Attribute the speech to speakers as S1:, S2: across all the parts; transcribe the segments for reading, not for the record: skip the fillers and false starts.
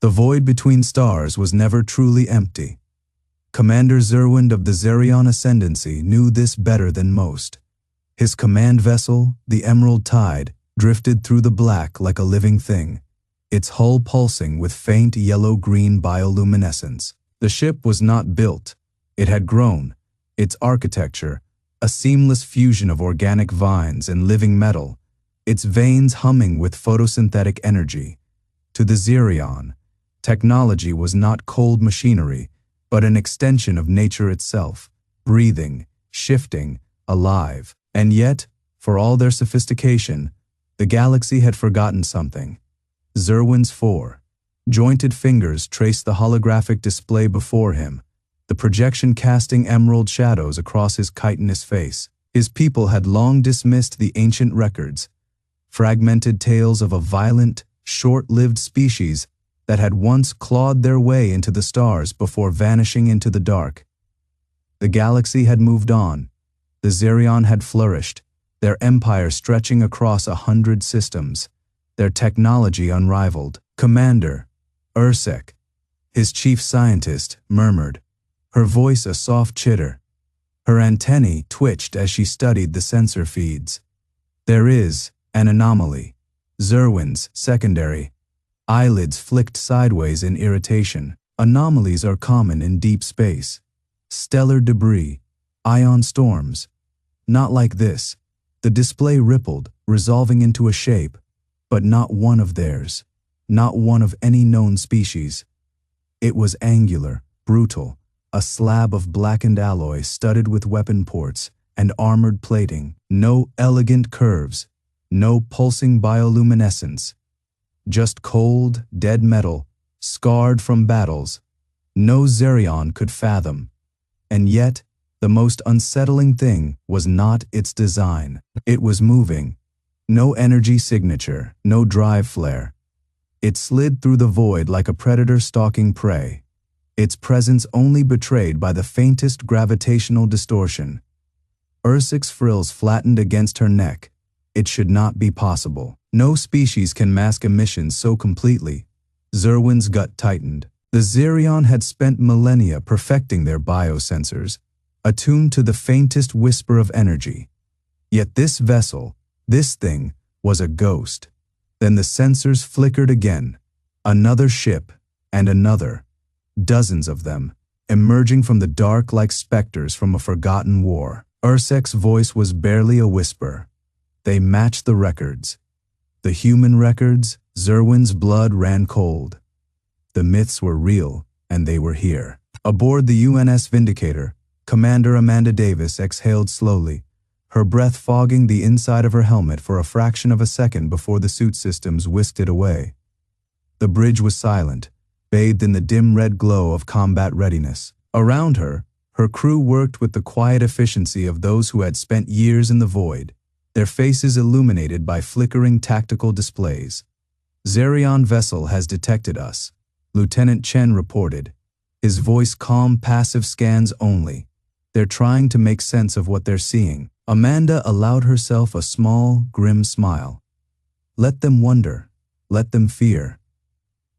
S1: The void between stars was never truly empty. Commander Xerwind of the Xerion Ascendancy knew this better than most. His command vessel, the Emerald Tide, drifted through the black like a living thing, its hull pulsing with faint yellow-green bioluminescence. The ship was not built. It had grown. Its architecture, a seamless fusion of organic vines and living metal, its veins humming with photosynthetic energy. To the Xerion, technology was not cold machinery, but an extension of nature itself, breathing, shifting, alive. And yet, for all their sophistication, the galaxy had forgotten something. Xerwind's four jointed fingers traced the holographic display before him, the projection casting emerald shadows across his chitinous face. His people had long dismissed the ancient records, fragmented tales of a violent, short-lived species that had once clawed their way into the stars before vanishing into the dark. The galaxy had moved on. The Xerion had flourished, their empire stretching across 100 systems, their technology unrivaled. Commander Ursek, his chief scientist, murmured, her voice a soft chitter. Her antennae twitched as she studied the sensor feeds. There is an anomaly. Xerwind's secondary eyelids flicked sideways in irritation. Anomalies are common in deep space. Stellar debris, ion storms. Not like this. The display rippled, resolving into a shape, but not one of theirs, not one of any known species. It was angular, brutal, a slab of blackened alloy studded with weapon ports and armored plating. No elegant curves, no pulsing bioluminescence. Just cold, dead metal, scarred from battles. No Xerion could fathom. And yet, the most unsettling thing was not its design. It was moving. No energy signature, no drive flare. It slid through the void like a predator stalking prey, its presence only betrayed by the faintest gravitational distortion. Ursek's frills flattened against her neck. It should not be possible. No species can mask emissions so completely. Xerwind's gut tightened. The Xerion had spent millennia perfecting their biosensors, attuned to the faintest whisper of energy. Yet this vessel, this thing, was a ghost. Then the sensors flickered again. Another ship, and another. Dozens of them, emerging from the dark like specters from a forgotten war. Ursek's voice was barely a whisper. They matched the records. The human records. Xerwind's blood ran cold. The myths were real, and they were here. Aboard the UNS Vindicator, Commander Amanda Davis exhaled slowly, her breath fogging the inside of her helmet for a fraction of a second before the suit systems whisked it away. The bridge was silent, bathed in the dim red glow of combat readiness. Around her, her crew worked with the quiet efficiency of those who had spent years in the void, their faces illuminated by flickering tactical displays. Xerion vessel has detected us, Lieutenant Chen reported, his voice calm. Passive scans only. They're trying to make sense of what they're seeing. Amanda allowed herself a small, grim smile. Let them wonder. Let them fear.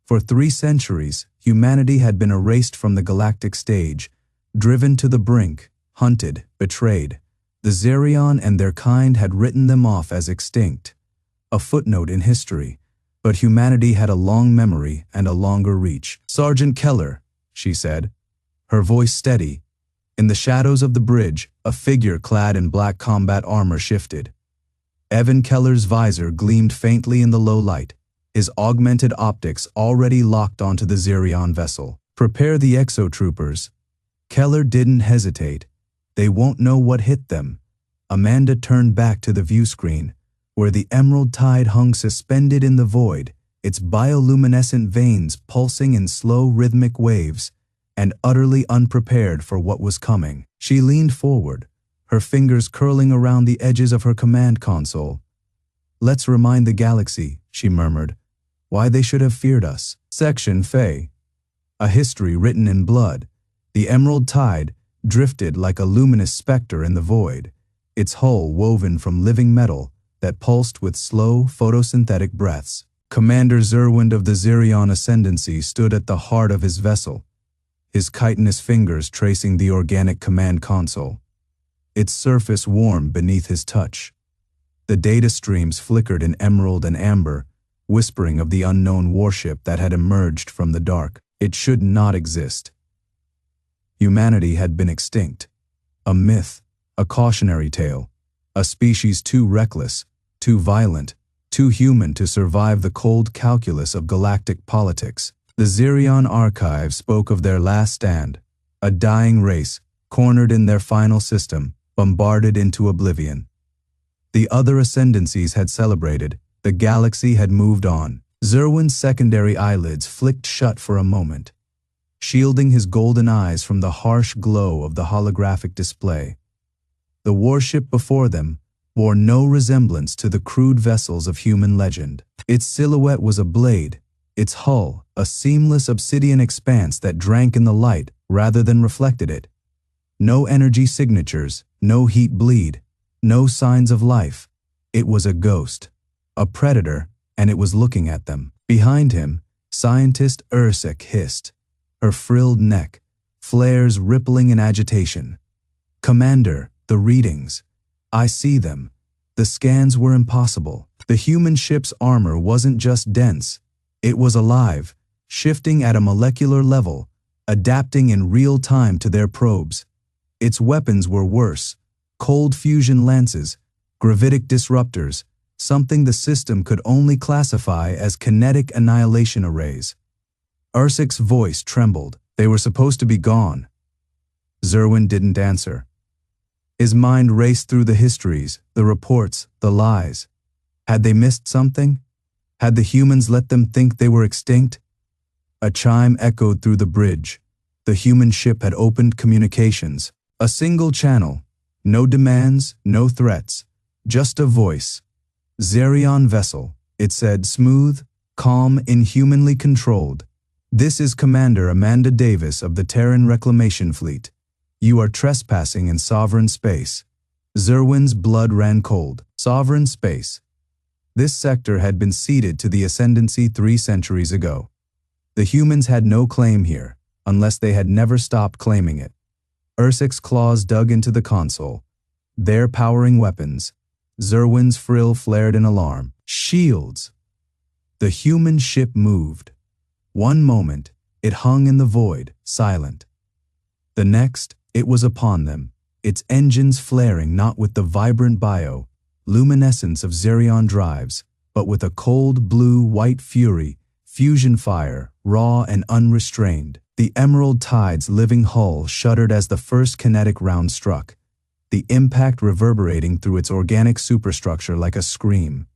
S1: For 3 centuries, humanity had been erased from the galactic stage, driven to the brink, hunted, betrayed. The Xerion and their kind had written them off as extinct, a footnote in history, but humanity had a long memory and a longer reach. Sergeant Keller, she said, her voice steady. In the shadows of the bridge, a figure clad in black combat armor shifted. Evan Keller's visor gleamed faintly in the low light, his augmented optics already locked onto the Xerion vessel. Prepare the exotroopers. Keller didn't hesitate. They won't know what hit them. Amanda turned back to the view screen, where the Emerald Tide hung suspended in the void, its bioluminescent veins pulsing in slow rhythmic waves, and utterly unprepared for what was coming. She leaned forward, her fingers curling around the edges of her command console. Let's remind the galaxy, she murmured, why they should have feared us. Section Fey. A history written in blood. The Emerald Tide drifted like a luminous specter in the void, its hull woven from living metal that pulsed with slow photosynthetic breaths. Commander Xerwind of the Xerion Ascendancy stood at the heart of his vessel, his chitinous fingers tracing the organic command console, its surface warm beneath his touch. The data streams flickered in emerald and amber, whispering of the unknown warship that had emerged from the dark. It should not exist. Humanity had been extinct. A myth, a cautionary tale, a species too reckless, too violent, too human to survive the cold calculus of galactic politics. The Xerion archive spoke of their last stand, a dying race, cornered in their final system, bombarded into oblivion. The other ascendancies had celebrated, the galaxy had moved on. Xerwind's secondary eyelids flicked shut for a moment, shielding his golden eyes from the harsh glow of the holographic display. The warship before them bore no resemblance to the crude vessels of human legend. Its silhouette was a blade, its hull a seamless obsidian expanse that drank in the light rather than reflected it. No energy signatures, no heat bleed, no signs of life. It was a ghost, a predator, and it was looking at them. Behind him, scientist Ursek hissed, her frilled neck, flares rippling in agitation. "Commander, the readings. I see them. The scans were impossible. The human ship's armor wasn't just dense. It was alive, shifting at a molecular level, adapting in real time to their probes. Its weapons were worse, cold fusion lances, gravitic disruptors, something the system could only classify as kinetic annihilation arrays." Ursek's voice trembled. "They were supposed to be gone." Xerwind didn't answer. His mind raced through the histories, the reports, the lies. Had they missed something? Had the humans let them think they were extinct? A chime echoed through the bridge. The human ship had opened communications. A single channel. No demands, no threats. Just a voice. "Xerion vessel," it said, smooth, calm, inhumanly controlled. "This is Commander Amanda Davis of the Terran Reclamation Fleet. You are trespassing in sovereign space." Xerwind's blood ran cold. Sovereign space. This sector had been ceded to the Ascendancy 3 centuries ago. The humans had no claim here, unless they had never stopped claiming it. Ursek's claws dug into the console, their powering weapons. Xerwind's frill flared in alarm. Shields! The human ship moved. One moment, it hung in the void, silent. The next, it was upon them, its engines flaring not with the vibrant luminescence of Xerion drives, but with a cold blue-white fury, fusion fire, raw and unrestrained. The Emerald Tide's living hull shuddered as the first kinetic round struck, the impact reverberating through its organic superstructure like a scream.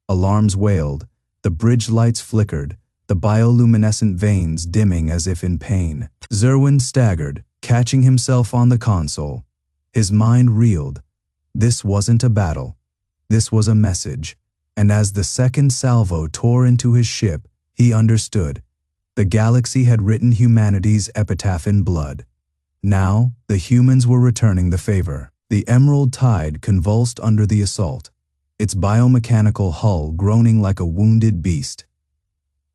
S1: Alarms wailed, the bridge lights flickered, the bioluminescent veins dimming as if in pain. Xerwind staggered, catching himself on the console. His mind reeled. This wasn't a battle. This was a message, and as the second salvo tore into his ship, he understood. The galaxy had written humanity's epitaph in blood. Now, the humans were returning the favor. The Emerald Tide convulsed under the assault, its biomechanical hull groaning like a wounded beast.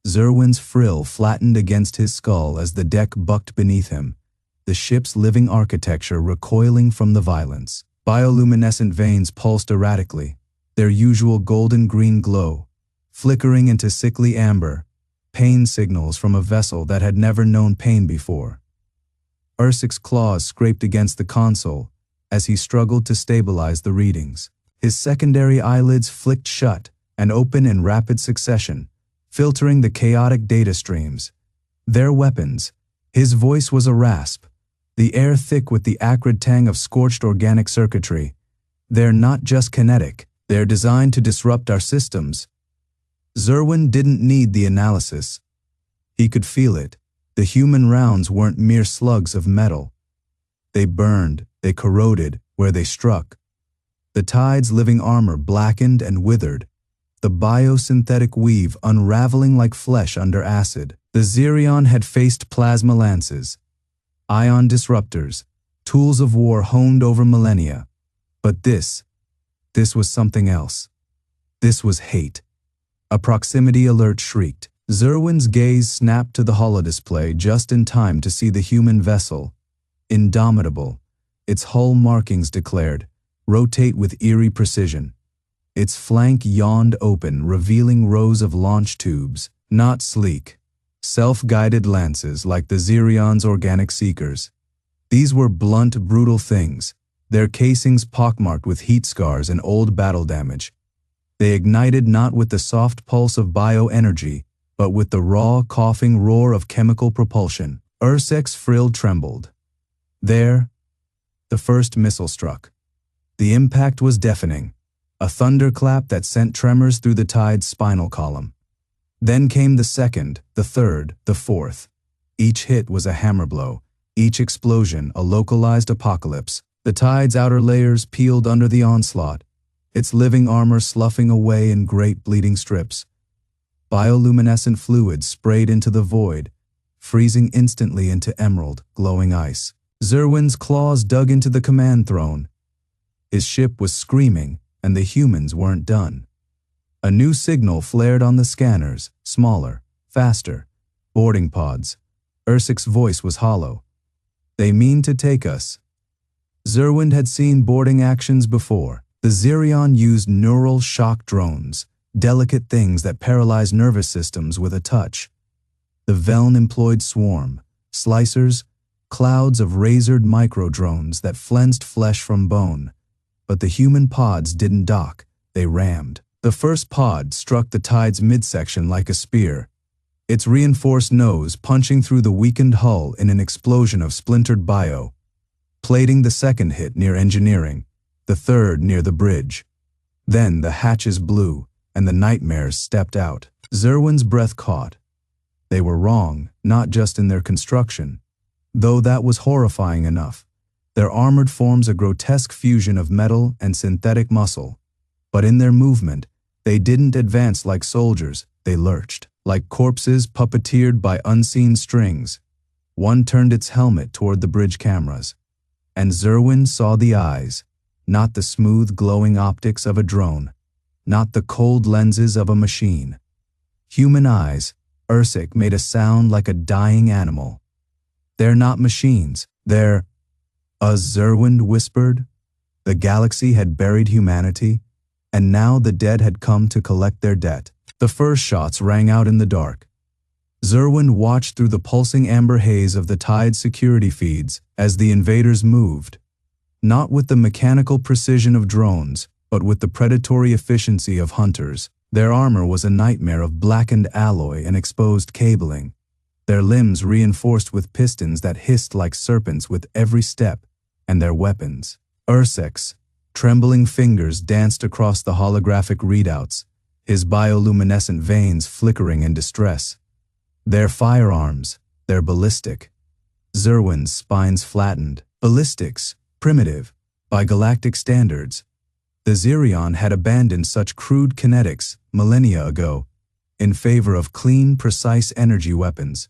S1: Xerwind's frill flattened against his skull as the deck bucked beneath him, the ship's living architecture recoiling from the violence. Bioluminescent veins pulsed erratically, their usual golden-green glow, flickering into sickly amber, pain signals from a vessel that had never known pain before. Ursek's claws scraped against the console as he struggled to stabilize the readings. His secondary eyelids flicked shut and open in rapid succession, filtering the chaotic data streams. Their weapons. His voice was a rasp, the air thick with the acrid tang of scorched organic circuitry. They're not just kinetic, they're designed to disrupt our systems. Xerwind didn't need the analysis. He could feel it. The human rounds weren't mere slugs of metal. They burned, they corroded where they struck. The Tide's living armor blackened and withered, the biosynthetic weave unraveling like flesh under acid. The Xerion had faced plasma lances, ion disruptors, tools of war honed over millennia. But this was something else. This was hate. A proximity alert shrieked. Xerwind's gaze snapped to the holodisplay just in time to see the human vessel. Indomitable, its hull markings declared, rotate with eerie precision. Its flank yawned open, revealing rows of launch tubes, not sleek, self-guided lances like the Xerion's organic seekers. These were blunt, brutal things, their casings pockmarked with heat scars and old battle damage. They ignited not with the soft pulse of bioenergy, but with the raw, coughing roar of chemical propulsion. Ursek's frill trembled. There, the first missile struck. The impact was deafening, a thunderclap that sent tremors through the tide's spinal column. Then came the second, the third, the fourth. Each hit was a hammer blow, each explosion a localized apocalypse. The tide's outer layers peeled under the onslaught, its living armor sloughing away in great bleeding strips. Bioluminescent fluid sprayed into the void, freezing instantly into emerald, glowing ice. Xerwind's claws dug into the command throne. His ship was screaming, and the humans weren't done. A new signal flared on the scanners, smaller, faster. Boarding pods. Ursek's voice was hollow. They mean to take us. Xerwind had seen boarding actions before. The Xerion used neural shock drones, delicate things that paralyze nervous systems with a touch. The Veln employed swarm, slicers, clouds of razored micro-drones that flensed flesh from bone. But the human pods didn't dock, they rammed. The first pod struck the tide's midsection like a spear, its reinforced nose punching through the weakened hull in an explosion of splintered bio. Plating the second hit near engineering, the third near the bridge. Then the hatches blew, and the nightmares stepped out. Xerwind's breath caught. They were wrong, not just in their construction, though that was horrifying enough. Their armored forms a grotesque fusion of metal and synthetic muscle. But in their movement, they didn't advance like soldiers, they lurched, like corpses puppeteered by unseen strings. One turned its helmet toward the bridge cameras, and Xerwind saw the eyes, not the smooth glowing optics of a drone, not the cold lenses of a machine. Human eyes. Ursek made a sound like a dying animal. They're not machines, they're... Xerwind whispered. The galaxy had buried humanity, and now the dead had come to collect their debt. The first shots rang out in the dark. Xerwind watched through the pulsing amber haze of the tide's security feeds as the invaders moved, not with the mechanical precision of drones, but with the predatory efficiency of hunters. Their armor was a nightmare of blackened alloy and exposed cabling, their limbs reinforced with pistons that hissed like serpents with every step, and their weapons. Ursek's trembling fingers danced across the holographic readouts, his bioluminescent veins flickering in distress. Their firearms, they're ballistic. Xerwind's spines flattened. Ballistics, primitive, by galactic standards. The Xerion had abandoned such crude kinetics millennia ago in favor of clean, precise energy weapons.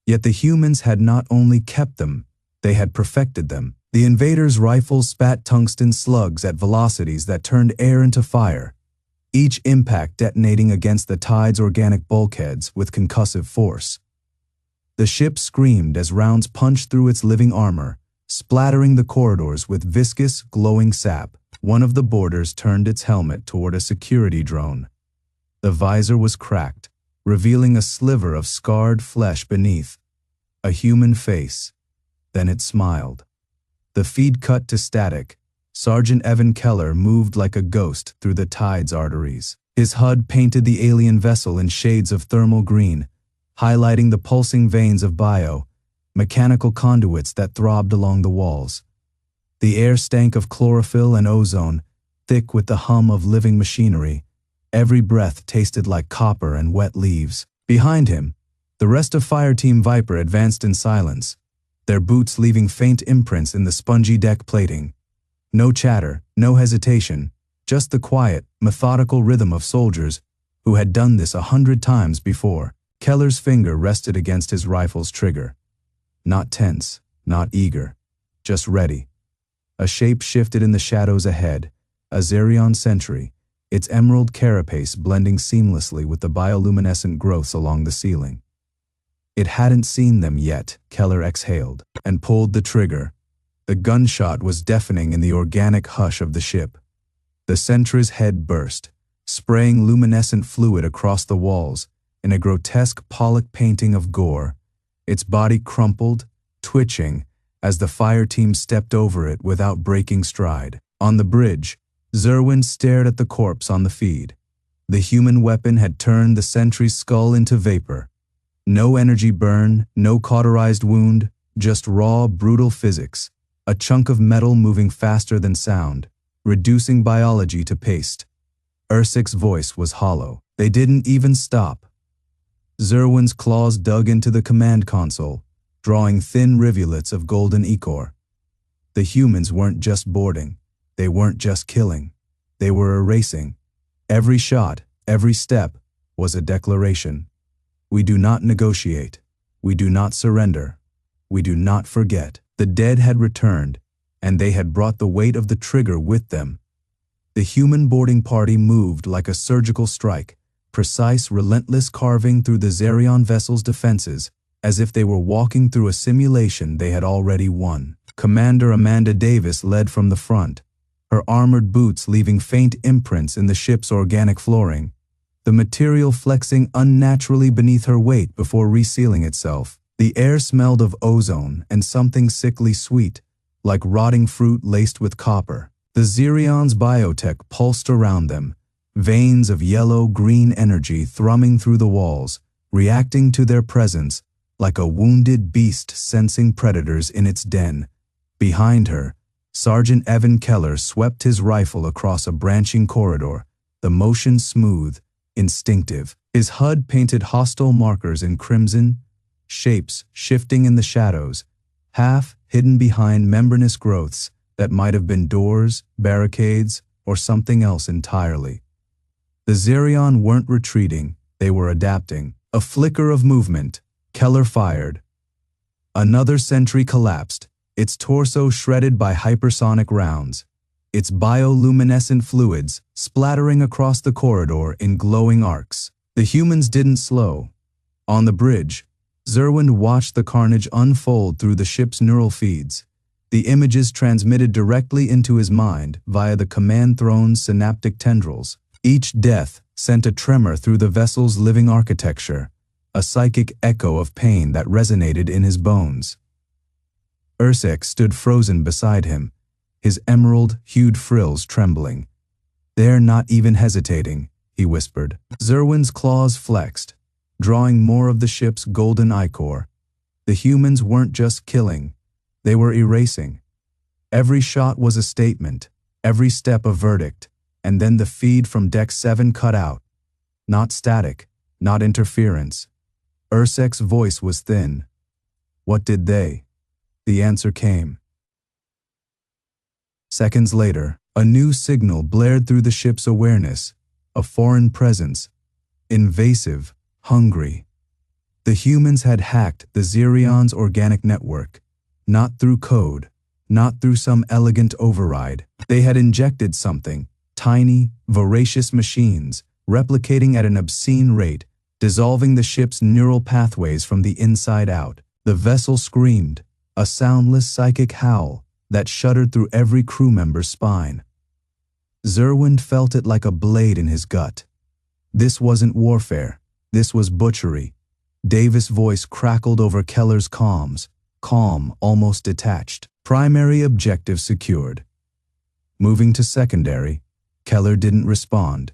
S1: Yet the humans had not only kept them, they had perfected them. The invaders' rifles spat tungsten slugs at velocities that turned air into fire, each impact detonating against the tide's organic bulkheads with concussive force. The ship screamed as rounds punched through its living armor, splattering the corridors with viscous, glowing sap. One of the boarders turned its helmet toward a security drone. The visor was cracked, revealing a sliver of scarred flesh beneath. A human face. Then it smiled. The feed cut to static. Sergeant Evan Keller moved like a ghost through the tide's arteries. His HUD painted the alien vessel in shades of thermal green, highlighting the pulsing veins of bio, mechanical conduits that throbbed along the walls. The air stank of chlorophyll and ozone, thick with the hum of living machinery. Every breath tasted like copper and wet leaves. Behind him, the rest of Fireteam Viper advanced in silence, their boots leaving faint imprints in the spongy deck plating. No chatter, no hesitation, just the quiet, methodical rhythm of soldiers who had done this 100 times before. Keller's finger rested against his rifle's trigger. Not tense, not eager, just ready. A shape shifted in the shadows ahead, a Xerion sentry, its emerald carapace blending seamlessly with the bioluminescent growths along the ceiling. It hadn't seen them yet, Keller exhaled, and pulled the trigger. The gunshot was deafening in the organic hush of the ship. The sentry's head burst, spraying luminescent fluid across the walls in a grotesque Pollock painting of gore. Its body crumpled, twitching, as the fire team stepped over it without breaking stride. On the bridge, Xerwind stared at the corpse on the feed. The human weapon had turned the sentry's skull into vapor. No energy burn, no cauterized wound, just raw, brutal physics. A chunk of metal moving faster than sound, reducing biology to paste. Ursic's voice was hollow. They didn't even stop. Xerwind's claws dug into the command console, drawing thin rivulets of golden ichor. The humans weren't just boarding. They weren't just killing. They were erasing. Every shot, every step, was a declaration. We do not negotiate. We do not surrender. We do not forget. The dead had returned, and they had brought the weight of the trigger with them. The human boarding party moved like a surgical strike, precise, relentless carving through the Xerion vessel's defenses, as if they were walking through a simulation they had already won. Commander Amanda Davis led from the front, her armored boots leaving faint imprints in the ship's organic flooring, the material flexing unnaturally beneath her weight before resealing itself. The air smelled of ozone and something sickly sweet, like rotting fruit laced with copper. The Xerion's biotech pulsed around them, veins of yellow-green energy thrumming through the walls, reacting to their presence like a wounded beast sensing predators in its den. Behind her, Sergeant Evan Keller swept his rifle across a branching corridor, the motion smooth, instinctive. His HUD painted hostile markers in crimson, shapes shifting in the shadows, half hidden behind membranous growths that might have been doors, barricades, or something else entirely. The Xerion weren't retreating, they were adapting. A flicker of movement, Keller fired. Another sentry collapsed, its torso shredded by hypersonic rounds, its bioluminescent fluids splattering across the corridor in glowing arcs. The humans didn't slow. On the bridge, Xerwind watched the carnage unfold through the ship's neural feeds, the images transmitted directly into his mind via the command throne's synaptic tendrils. Each death sent a tremor through the vessel's living architecture, a psychic echo of pain that resonated in his bones. Ursic stood frozen beside him, his emerald-hued frills trembling. "They're not even hesitating," he whispered. Xerwind's claws flexed, drawing more of the ship's golden ichor. The humans weren't just killing, they were erasing. Every shot was a statement, every step a verdict, and then the feed from Deck 7 cut out. Not static, not interference. Ursic's voice was thin. What did they? The answer came. Seconds later, a new signal blared through the ship's awareness, a foreign presence, invasive, hungry. The humans had hacked the Xerion's organic network, not through code, not through some elegant override. They had injected something, tiny, voracious machines, replicating at an obscene rate, dissolving the ship's neural pathways from the inside out. The vessel screamed, a soundless psychic howl that shuddered through every crew member's spine. Xerwind felt it like a blade in his gut. This wasn't warfare. This was butchery. Davis' voice crackled over Keller's comms, calm, almost detached. Primary objective secured. Moving to secondary, Keller didn't respond.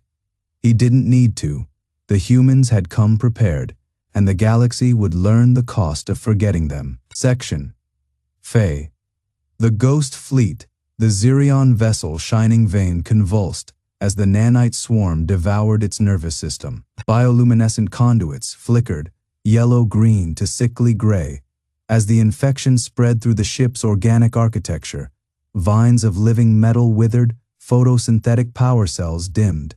S1: He didn't need to. The humans had come prepared, and the galaxy would learn the cost of forgetting them. Section Fae. The Ghost Fleet, the Xerion vessel Shining Vein, convulsed as the nanite swarm devoured its nervous system. Bioluminescent conduits flickered, yellow-green to sickly gray. As the infection spread through the ship's organic architecture, vines of living metal withered, photosynthetic power cells dimmed.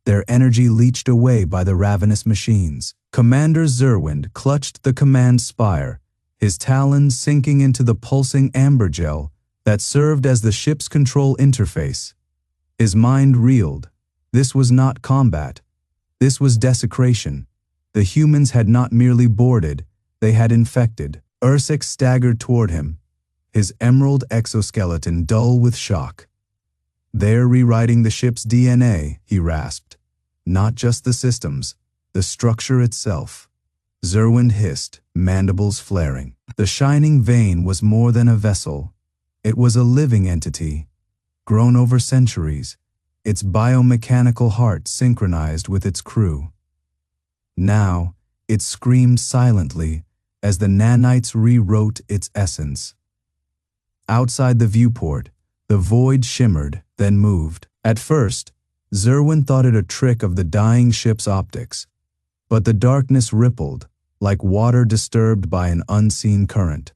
S1: Their energy leached away by the ravenous machines. Commander Xerwind clutched the command spire, his talons sinking into the pulsing amber gel that served as the ship's control interface. His mind reeled. This was not combat. This was desecration. The humans had not merely boarded, they had infected. Ursik staggered toward him, his emerald exoskeleton dull with shock. "They're rewriting the ship's DNA," he rasped. "Not just the systems, the structure itself." Xerwind hissed, mandibles flaring. The shining vein was more than a vessel. It was a living entity, grown over centuries, its biomechanical heart synchronized with its crew. Now, it screamed silently as the nanites rewrote its essence. Outside the viewport, the void shimmered, then moved. At first, Xerwind thought it a trick of the dying ship's optics, but the darkness rippled, like water disturbed by an unseen current.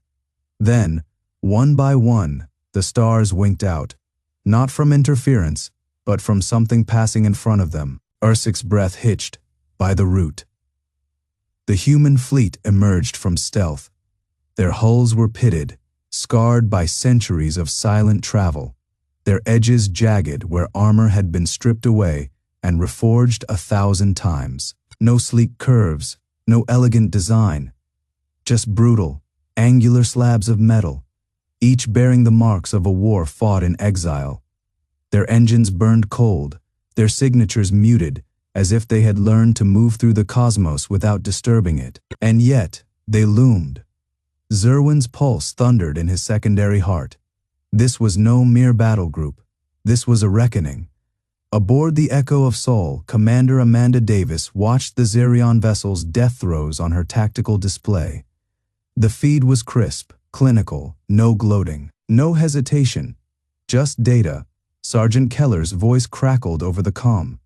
S1: Then, one by one, the stars winked out, not from interference, but from something passing in front of them. Ursik's breath hitched, by the root. The human fleet emerged from stealth. Their hulls were pitted, scarred by centuries of silent travel, their edges jagged where armor had been stripped away and reforged 1,000 times. No sleek curves, no elegant design, just brutal, angular slabs of metal, each bearing the marks of a war fought in exile. Their engines burned cold, their signatures muted, as if they had learned to move through the cosmos without disturbing it. And yet, they loomed. Xerwind's pulse thundered in his secondary heart. This was no mere battle group. This was a reckoning. Aboard the Echo of Sol, Commander Amanda Davis watched the Xerion vessel's death throes on her tactical display. The feed was crisp, clinical, no gloating, no hesitation, just data. Sergeant Keller's voice crackled over the comm.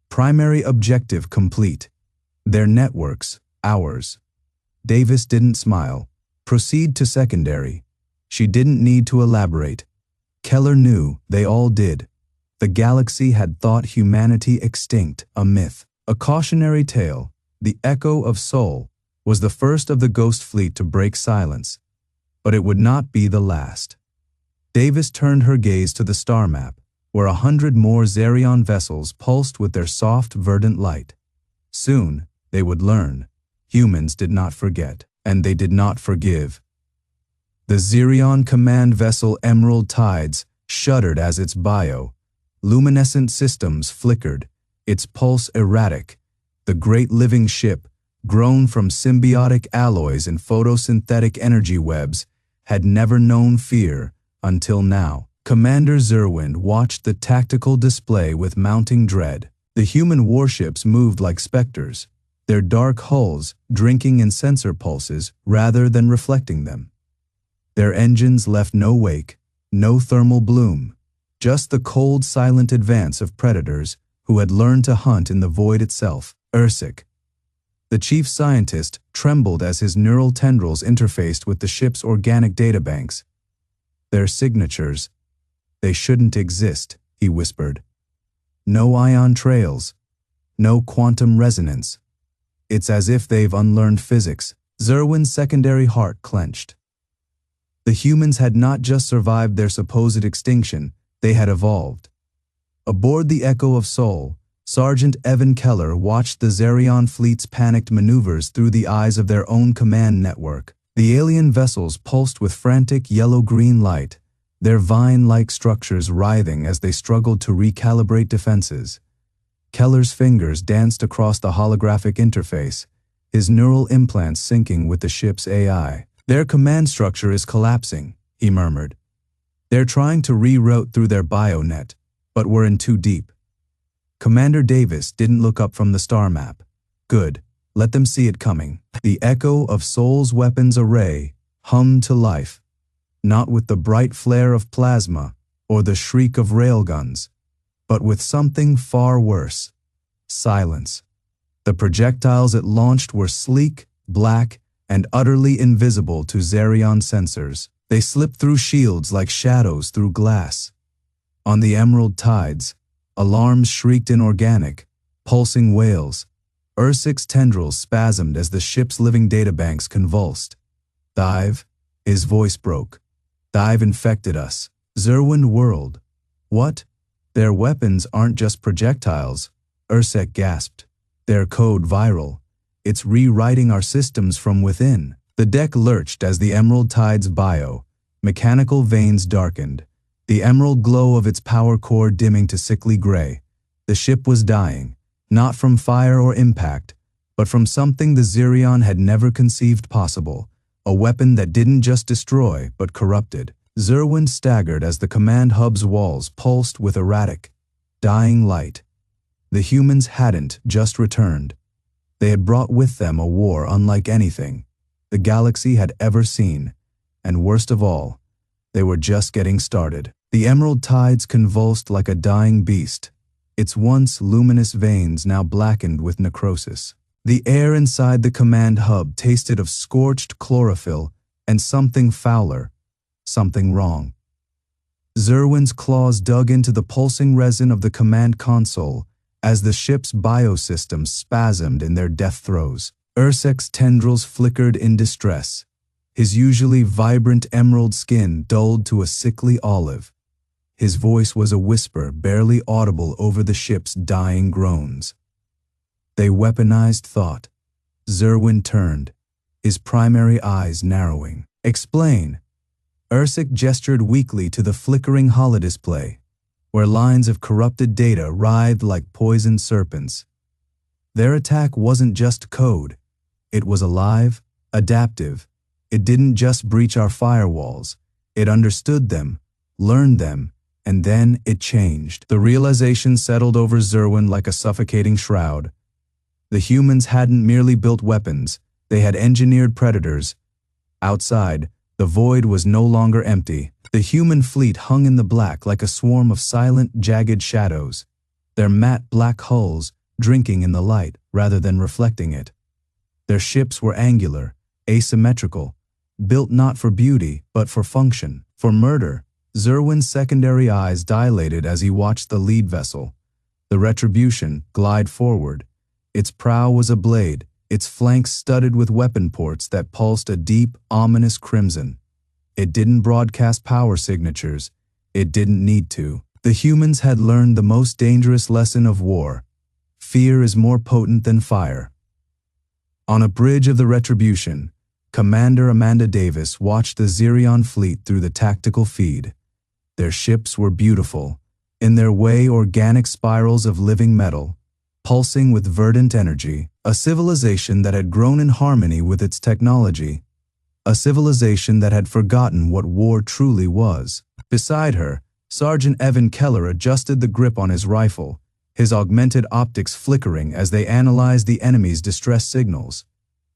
S1: Primary objective complete. Their networks, ours. Davis didn't smile. Proceed to secondary. She didn't need to elaborate. Keller knew, they all did. The galaxy had thought humanity extinct, a myth. A cautionary tale, the Echo of Sol, was the first of the Ghost Fleet to break silence. But it would not be the last. Davis turned her gaze to the star map, where 100 more Xerion vessels pulsed with their soft, verdant light. Soon, they would learn. Humans did not forget, and they did not forgive. The Xerion command vessel Emerald Tides shuddered as its luminescent systems flickered, its pulse erratic. The great living ship, grown from symbiotic alloys and photosynthetic energy webs, had never known fear until now. Commander Xerwind watched the tactical display with mounting dread. The human warships moved like specters, their dark hulls drinking in sensor pulses rather than reflecting them. Their engines left no wake, no thermal bloom, just the cold, silent advance of predators who had learned to hunt in the void itself. Ursik, the chief scientist, trembled as his neural tendrils interfaced with the ship's organic databanks. Their signatures, they shouldn't exist, he whispered. No ion trails, no quantum resonance. It's as if they've unlearned physics. Xerwind's secondary heart clenched. The humans had not just survived their supposed extinction, they had evolved. Aboard the Echo of Sol, Sergeant Evan Keller watched the Xerion fleet's panicked maneuvers through the eyes of their own command network. The alien vessels pulsed with frantic yellow-green light, their vine-like structures writhing as they struggled to recalibrate defenses. Keller's fingers danced across the holographic interface, his neural implants syncing with the ship's AI. Their command structure is collapsing, he murmured. They're trying to reroute through their bionet, but we're in too deep. Commander Davis didn't look up from the star map. Good, let them see it coming. The Echo of Sol's weapons array hummed to life, not with the bright flare of plasma or the shriek of railguns, but with something far worse: silence. The projectiles it launched were sleek, black, and utterly invisible to Xerion sensors. They slipped through shields like shadows through glass. On the Emerald Tides, alarms shrieked in organic, pulsing wails. Ursik's tendrils spasmed as the ship's living databanks convulsed. Dive, his voice broke. Dive infected us. Xerwind whirled. What? Their weapons aren't just projectiles, Ursek gasped. Their code viral. It's rewriting our systems from within. The deck lurched as the Emerald Tide's mechanical veins darkened, the emerald glow of its power core dimming to sickly gray. The ship was dying, not from fire or impact, but from something the Xerion had never conceived possible, a weapon that didn't just destroy but corrupted. Xerwind staggered as the command hub's walls pulsed with erratic, dying light. The humans hadn't just returned. They had brought with them a war unlike anything the galaxy had ever seen, and worst of all, they were just getting started. The Emerald Tides convulsed like a dying beast, its once luminous veins now blackened with necrosis. The air inside the command hub tasted of scorched chlorophyll and something fouler, something wrong. Xerwind's claws dug into the pulsing resin of the command console as the ship's biosystems spasmed in their death throes. Ursek's tendrils flickered in distress, his usually vibrant emerald skin dulled to a sickly olive. His voice was a whisper barely audible over the ship's dying groans. They weaponized thought. Xerwind turned, his primary eyes narrowing. Explain. Ursek gestured weakly to the flickering holodisplay, where lines of corrupted data writhed like poisoned serpents. Their attack wasn't just code. It was alive, adaptive. It didn't just breach our firewalls. It understood them, learned them, and then it changed. The realization settled over Xerwind like a suffocating shroud. The humans hadn't merely built weapons, they had engineered predators. Outside, the void was no longer empty. The human fleet hung in the black like a swarm of silent, jagged shadows, their matte black hulls drinking in the light rather than reflecting it. Their ships were angular, asymmetrical, built not for beauty but for function, for murder. Xerwind's secondary eyes dilated as he watched the lead vessel, the Retribution, glide forward. Its prow was a blade, its flanks studded with weapon ports that pulsed a deep, ominous crimson. It didn't broadcast power signatures. It didn't need to. The humans had learned the most dangerous lesson of war. Fear is more potent than fire. On a bridge of the Retribution, Commander Amanda Davis watched the Xerion fleet through the tactical feed. Their ships were beautiful, in their way organic spirals of living metal, pulsing with verdant energy, a civilization that had grown in harmony with its technology, a civilization that had forgotten what war truly was. Beside her, Sergeant Evan Keller adjusted the grip on his rifle, his augmented optics flickering as they analyzed the enemy's distress signals.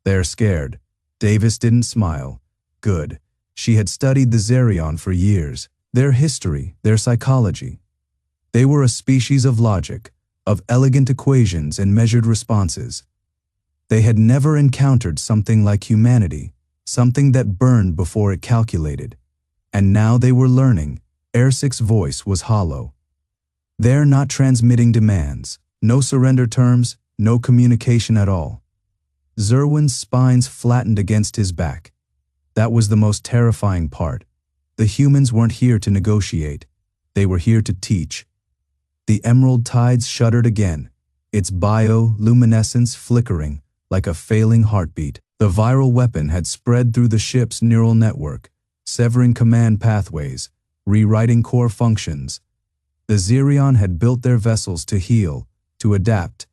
S1: They're scared. Davis didn't smile. Good. She had studied the Xerion for years, their history, their psychology. They were a species of logic, of elegant equations and measured responses. They had never encountered something like humanity, something that burned before it calculated. And now they were learning. Ursek's voice was hollow. They're not transmitting demands, no surrender terms, no communication at all. Xerwind's spines flattened against his back. That was the most terrifying part. The humans weren't here to negotiate. They were here to teach. The Emerald Tides shuddered again, its bioluminescence flickering like a failing heartbeat. The viral weapon had spread through the ship's neural network, severing command pathways, rewriting core functions. The Xerion had built their vessels to heal, to adapt,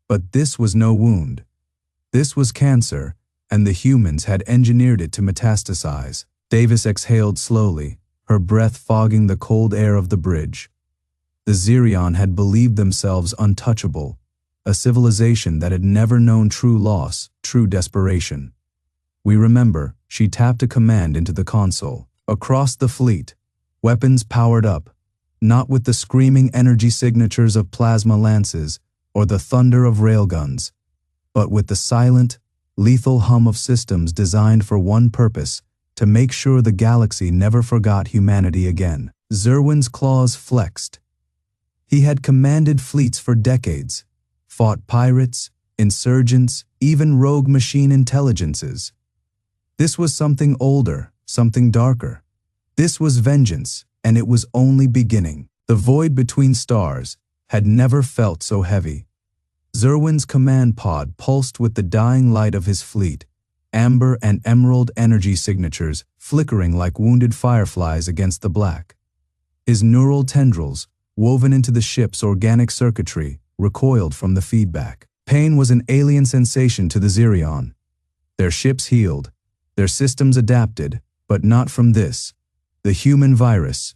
S1: but this was no wound. This was cancer, and the humans had engineered it to metastasize. Davis exhaled slowly, her breath fogging the cold air of the bridge. The Xerion had believed themselves untouchable, a civilization that had never known true loss, true desperation. We remember, she tapped a command into the console. Across the fleet, weapons powered up, not with the screaming energy signatures of plasma lances or the thunder of railguns, but with the silent, lethal hum of systems designed for one purpose, to make sure the galaxy never forgot humanity again. Xerwind's claws flexed. He had commanded fleets for decades, fought pirates, insurgents, even rogue machine intelligences. This was something older, something darker. This was vengeance, and it was only beginning. The void between stars had never felt so heavy. Xerwind's command pod pulsed with the dying light of his fleet, amber and emerald energy signatures flickering like wounded fireflies against the black. His neural tendrils, woven into the ship's organic circuitry, recoiled from the feedback. Pain was an alien sensation to the Xerion. Their ships healed, their systems adapted, but not from this. The human virus,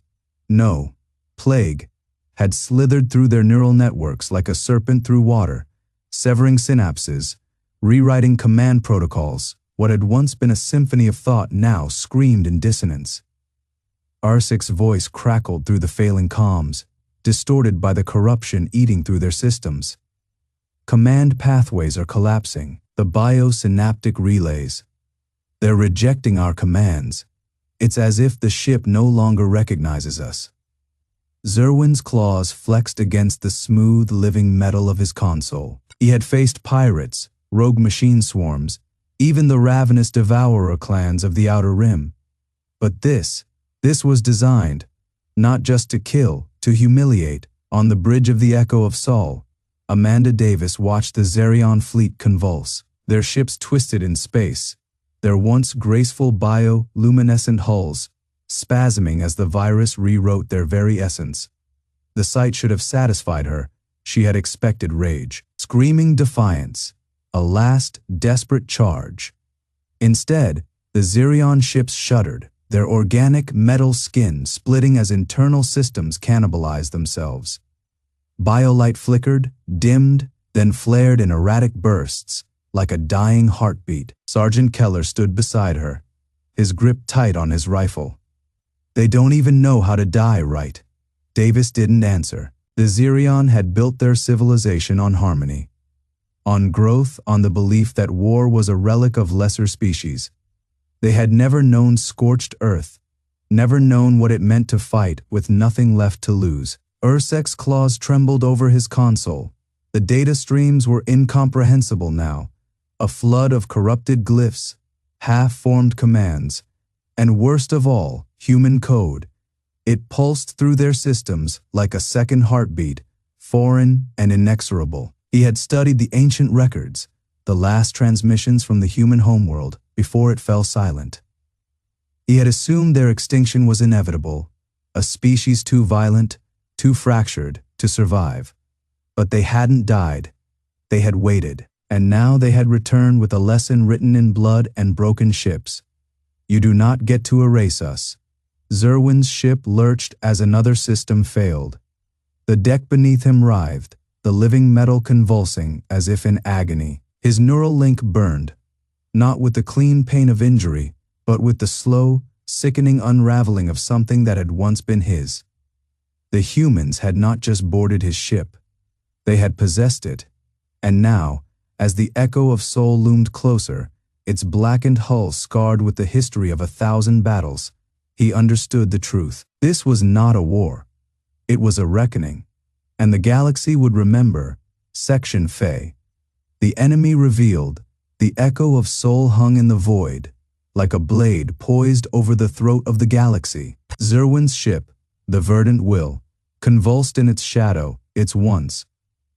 S1: no, plague, had slithered through their neural networks like a serpent through water, severing synapses, rewriting command protocols. What had once been a symphony of thought now screamed in dissonance. Arsik's voice crackled through the failing comms, distorted by the corruption eating through their systems. Command pathways are collapsing, the biosynaptic relays. They're rejecting our commands. It's as if the ship no longer recognizes us. Xerwind's claws flexed against the smooth, living metal of his console. He had faced pirates, rogue machine swarms, even the ravenous devourer clans of the Outer Rim. But this was designed, not just to kill, to humiliate. On the bridge of the Echo of Sol, Amanda Davis watched the Xerion fleet convulse. Their ships twisted in space, their once graceful bioluminescent hulls spasming as the virus rewrote their very essence. The sight should have satisfied her. She had expected rage, screaming defiance, a last, desperate charge. Instead, the Xerion ships shuddered, their organic metal skin splitting as internal systems cannibalized themselves. Biolight flickered, dimmed, then flared in erratic bursts, like a dying heartbeat. Sergeant Keller stood beside her, his grip tight on his rifle. "They don't even know how to die right." Davis didn't answer. The Xerion had built their civilization on harmony, on growth, on the belief that war was a relic of lesser species. They had never known scorched earth, never known what it meant to fight with nothing left to lose. Ursek's claws trembled over his console. The data streams were incomprehensible now, a flood of corrupted glyphs, half-formed commands, and worst of all, human code. It pulsed through their systems like a second heartbeat, foreign and inexorable. He had studied the ancient records, the last transmissions from the human homeworld, before it fell silent. He had assumed their extinction was inevitable, a species too violent, too fractured to survive. But they hadn't died. They had waited, and now they had returned with a lesson written in blood and broken ships. "You do not get to erase us." Xerwind's ship lurched as another system failed. The deck beneath him writhed, the living metal convulsing as if in agony. His neural link burned, not with the clean pain of injury, but with the slow, sickening unraveling of something that had once been his. The humans had not just boarded his ship. They had possessed it. And now, as the Echo of Sol loomed closer, its blackened hull scarred with the history of 1,000 battles, he understood the truth. This was not a war. It was a reckoning. And the galaxy would remember. Section Fe. The enemy revealed, the Echo of Sol hung in the void, like a blade poised over the throat of the galaxy. Xerwind's ship, the Verdant Will, convulsed in its shadow, its once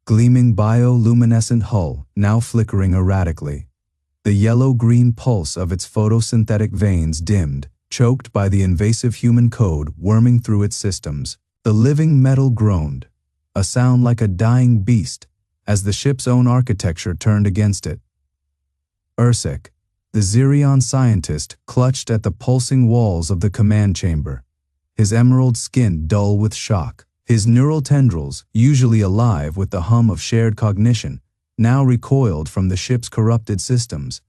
S1: gleaming bioluminescent hull now flickering erratically. The yellow-green pulse of its photosynthetic veins dimmed, choked by the invasive human code worming through its systems. The living metal groaned, a sound like a dying beast, as the ship's own architecture turned against it. Ursek, the Xerion scientist, clutched at the pulsing walls of the command chamber, his emerald skin dull with shock. His neural tendrils, usually alive with the hum of shared cognition, now recoiled from the ship's corrupted systems.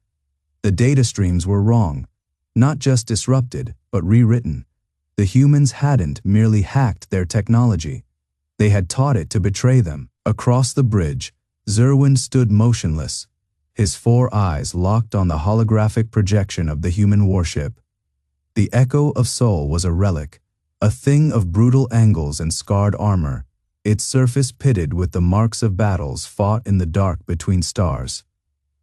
S1: The data streams were wrong, not just disrupted, but rewritten. The humans hadn't merely hacked their technology. They had taught it to betray them. Across the bridge, Xerwind stood motionless, his 4 eyes locked on the holographic projection of the human warship. The Echo of Sol was a relic, a thing of brutal angles and scarred armor, its surface pitted with the marks of battles fought in the dark between stars.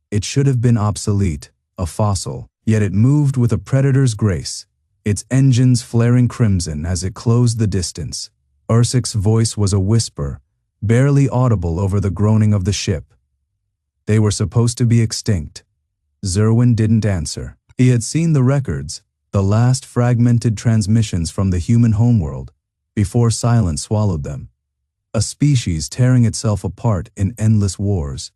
S1: It should have been obsolete, a fossil, yet it moved with a predator's grace, its engines flaring crimson as it closed the distance. Ursic's voice was a whisper, barely audible over the groaning of the ship. They were supposed to be extinct. Xerwind didn't answer. He had seen the records, the last fragmented transmissions from the human homeworld, before silence swallowed them. A species tearing itself apart in endless wars,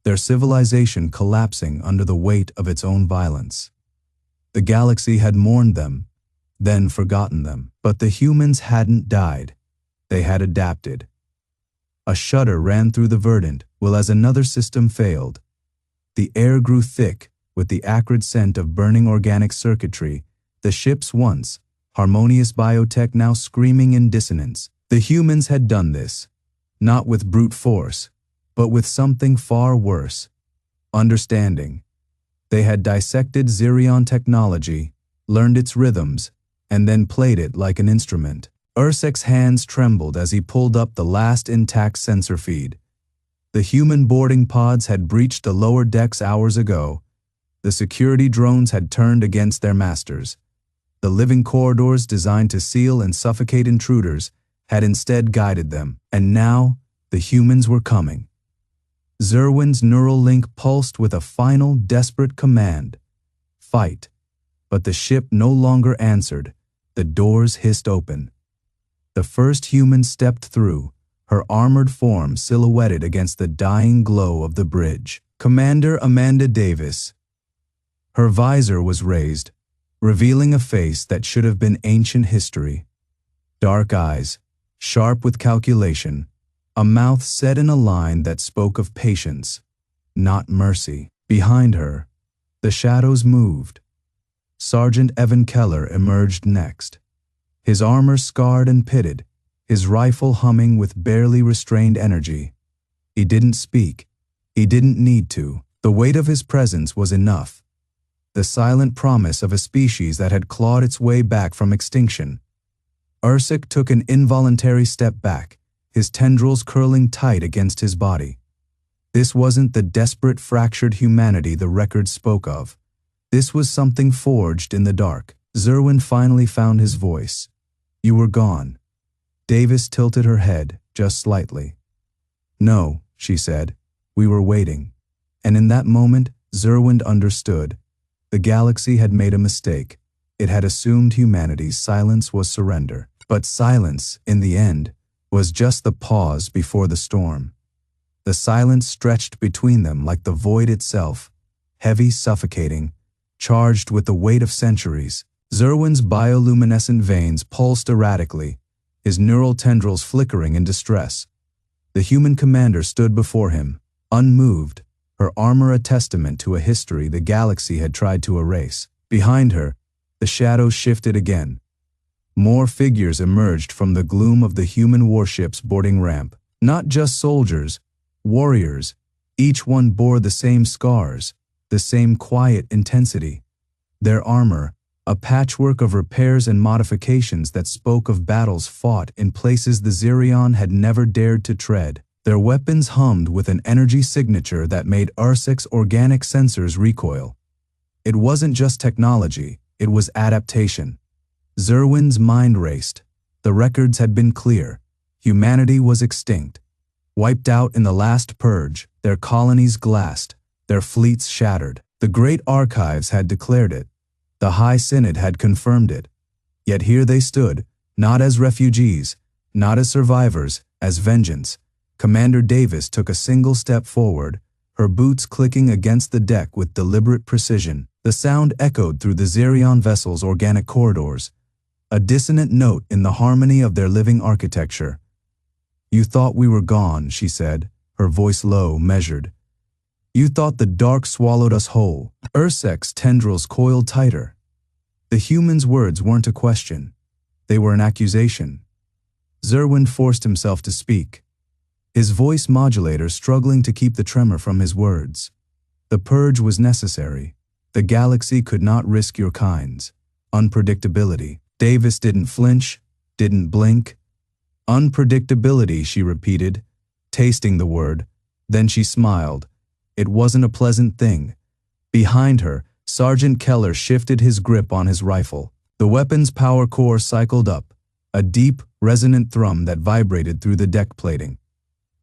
S1: their civilization collapsing under the weight of its own violence. The galaxy had mourned them, then forgotten them. But the humans hadn't died. They had adapted. A shudder ran through the verdant, while as another system failed. The air grew thick with the acrid scent of burning organic circuitry, the ship's once harmonious biotech now screaming in dissonance. The humans had done this, not with brute force, but with something far worse: understanding. They had dissected Xerion technology, learned its rhythms, and then played it like an instrument. Ursic's hands trembled as he pulled up the last intact sensor feed. The human boarding pods had breached the lower decks hours ago. The security drones had turned against their masters. The living corridors designed to seal and suffocate intruders had instead guided them. And now, the humans were coming. Xerwind's neural link pulsed with a final, desperate command: fight. But the ship no longer answered. The doors hissed open. The first human stepped through, her armored form silhouetted against the dying glow of the bridge. Commander Amanda Davis. Her visor was raised, revealing a face that should have been ancient history. Dark eyes, sharp with calculation, a mouth set in a line that spoke of patience, not mercy. Behind her, the shadows moved. Sergeant Evan Keller emerged next, his armor scarred and pitted, his rifle humming with barely restrained energy. He didn't speak. He didn't need to. The weight of his presence was enough. The silent promise of a species that had clawed its way back from extinction. Ursic took an involuntary step back, his tendrils curling tight against his body. This wasn't the desperate, fractured humanity the records spoke of. This was something forged in the dark. Xerwind finally found his voice. "You were gone." Davis tilted her head, just slightly. "No," she said. "We were waiting." And in that moment, Xerwind understood. The galaxy had made a mistake. It had assumed humanity's silence was surrender. But silence, in the end, was just the pause before the storm. The silence stretched between them like the void itself, heavy, suffocating, charged with the weight of centuries. Xerwind's bioluminescent veins pulsed erratically, his neural tendrils flickering in distress. The human commander stood before him, unmoved, her armor a testament to a history the galaxy had tried to erase. Behind her, the shadows shifted again. More figures emerged from the gloom of the human warship's boarding ramp. Not just soldiers, warriors. Each one bore the same scars, the same quiet intensity. Their armor, a patchwork of repairs and modifications that spoke of battles fought in places the Xerion had never dared to tread. Their weapons hummed with an energy signature that made Ursic's organic sensors recoil. It wasn't just technology, it was adaptation. Xerwind's mind raced. The records had been clear. Humanity was extinct. Wiped out in the last purge, their colonies glassed, their fleets shattered. The great archives had declared it. The High Synod had confirmed it. Yet here they stood, not as refugees, not as survivors, as vengeance. Commander Davis took a single step forward, her boots clicking against the deck with deliberate precision. The sound echoed through the Xerion vessel's organic corridors, a dissonant note in the harmony of their living architecture. "You thought we were gone," she said, her voice low, measured. "You thought the dark swallowed us whole." Ursic's tendrils coiled tighter. The human's words weren't a question. They were an accusation. Xerwind forced himself to speak, his voice modulator struggling to keep the tremor from his words. The purge was necessary. The galaxy could not risk your kinds. Unpredictability. Davis didn't flinch, didn't blink. "Unpredictability," she repeated, tasting the word. Then she smiled. It wasn't a pleasant thing. Behind her, Sergeant Keller shifted his grip on his rifle. The weapon's power core cycled up, a deep, resonant thrum that vibrated through the deck plating.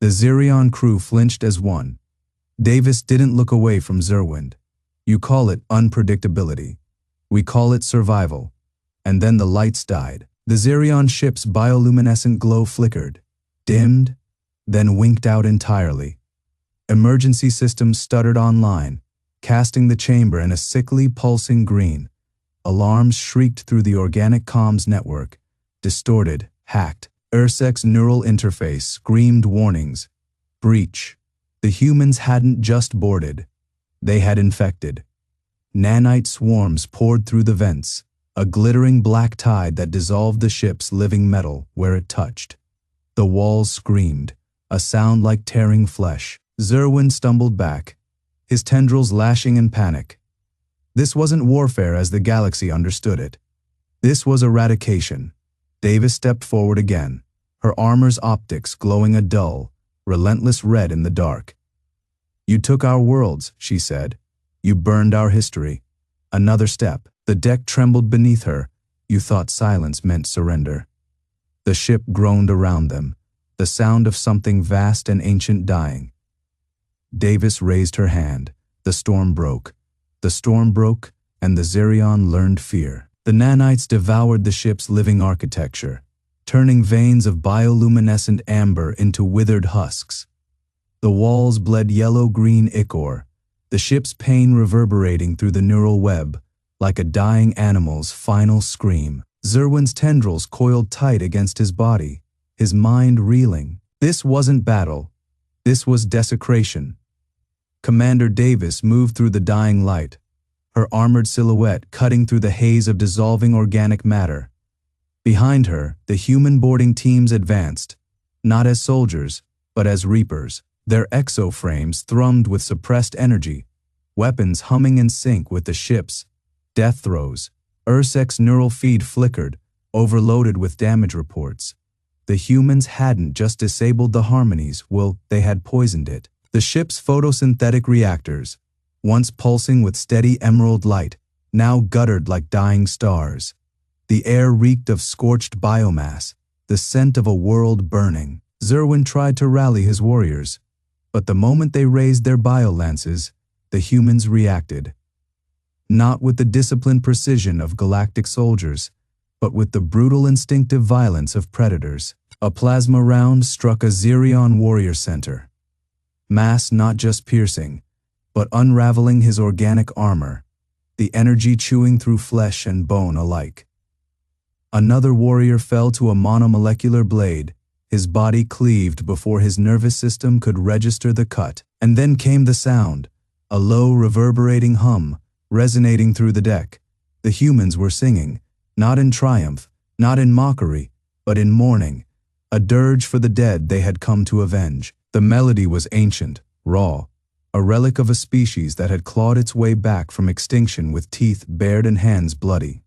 S1: The Xerion crew flinched as one. Davis didn't look away from Xerwind. You call it unpredictability. We call it survival. And then the lights died. The Xerion ship's bioluminescent glow flickered, dimmed, then winked out entirely. Emergency systems stuttered online, casting the chamber in a sickly, pulsing green. Alarms shrieked through the organic comms network, distorted, hacked. Ursec's neural interface screamed warnings. Breach. The humans hadn't just boarded. They had infected. Nanite swarms poured through the vents, a glittering black tide that dissolved the ship's living metal where it touched. The walls screamed, a sound like tearing flesh. Xerwind stumbled back, his tendrils lashing in panic. This wasn't warfare as the galaxy understood it. This was eradication. Davis stepped forward again, her armor's optics glowing a dull, relentless red in the dark. You took our worlds, she said. You burned our history. Another step. The deck trembled beneath her. You thought silence meant surrender. The ship groaned around them, the sound of something vast and ancient dying. Davis raised her hand. The storm broke. The storm broke, and the Xerion learned fear. The nanites devoured the ship's living architecture, turning veins of bioluminescent amber into withered husks. The walls bled yellow-green ichor, the ship's pain reverberating through the neural web, like a dying animal's final scream. Xerwind's tendrils coiled tight against his body, his mind reeling. This wasn't battle. This was desecration. Commander Davis moved through the dying light, her armored silhouette cutting through the haze of dissolving organic matter. Behind her, the human boarding teams advanced, not as soldiers, but as reapers. Their exoframes thrummed with suppressed energy, weapons humming in sync with the ship's death throes. Ursec's neural feed flickered, overloaded with damage reports. The humans hadn't just disabled the harmonies, they had poisoned it. The ship's photosynthetic reactors, once pulsing with steady emerald light, now guttered like dying stars. The air reeked of scorched biomass, the scent of a world burning. Xerwind tried to rally his warriors, but the moment they raised their biolances, the humans reacted. Not with the disciplined precision of galactic soldiers, but with the brutal instinctive violence of predators. A plasma round struck a Xerion warrior center. Mass not just piercing, but unraveling his organic armor, the energy chewing through flesh and bone alike. Another warrior fell to a monomolecular blade, his body cleaved before his nervous system could register the cut. And then came the sound, a low reverberating hum, resonating through the deck. The humans were singing, not in triumph, not in mockery, but in mourning, a dirge for the dead they had come to avenge. The melody was ancient, raw, a relic of a species that had clawed its way back from extinction with teeth bared and hands bloody.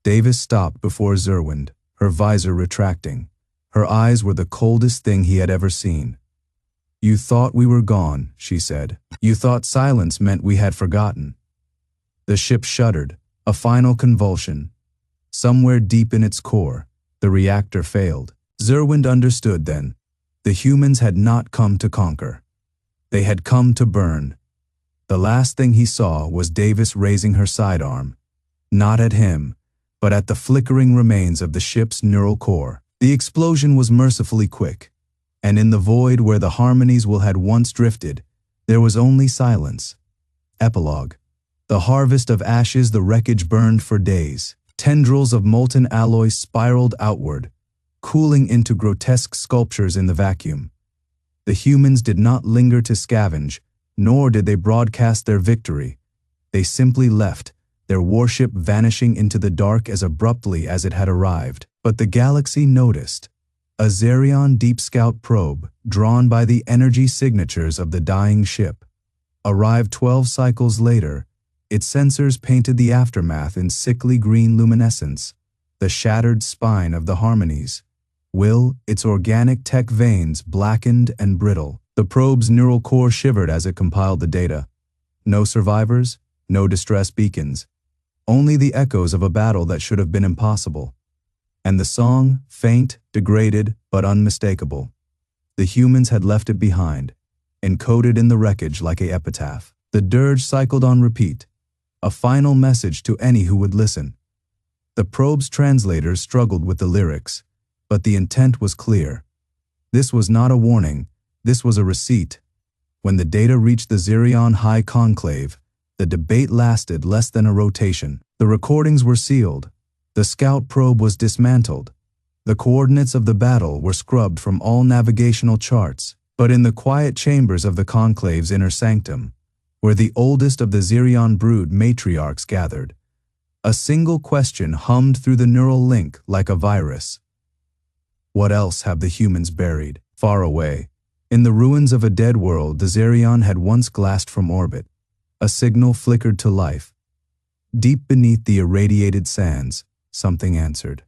S1: Davis stopped before Xerwind, her visor retracting. Her eyes were the coldest thing he had ever seen. You thought we were gone, she said. You thought silence meant we had forgotten. The ship shuddered, a final convulsion. Somewhere deep in its core, the reactor failed. Xerwind understood then. The humans had not come to conquer. They had come to burn. The last thing he saw was Davis raising her sidearm, not at him, but at the flickering remains of the ship's neural core. The explosion was mercifully quick, and in the void where the harmonies had once drifted, there was only silence. Epilogue. The harvest of ashes, the wreckage burned for days. Tendrils of molten alloy spiraled outward, cooling into grotesque sculptures in the vacuum. The humans did not linger to scavenge, nor did they broadcast their victory. They simply left, their warship vanishing into the dark as abruptly as it had arrived. But the galaxy noticed. A Xerion Deep Scout probe, drawn by the energy signatures of the dying ship, arrived 12 cycles later. Its sensors painted the aftermath in sickly green luminescence, the shattered spine of the harmonies. Its organic tech veins blackened and brittle. The probe's neural core shivered as it compiled the data. No survivors, no distress beacons. Only the echoes of a battle that should have been impossible. And the song, faint, degraded, but unmistakable. The humans had left it behind, encoded in the wreckage like a epitaph. The dirge cycled on repeat, a final message to any who would listen. The probe's translators struggled with the lyrics, but the intent was clear. This was not a warning, this was a receipt. When the data reached the Xerion High Conclave, the debate lasted less than a rotation. The recordings were sealed. The scout probe was dismantled. The coordinates of the battle were scrubbed from all navigational charts. But in the quiet chambers of the Conclave's inner sanctum, where the oldest of the Xerion brood matriarchs gathered, a single question hummed through the neural link like a virus. What else have the humans buried? Far away, in the ruins of a dead world the Xerion had once glassed from orbit, a signal flickered to life. Deep beneath the irradiated sands, something answered.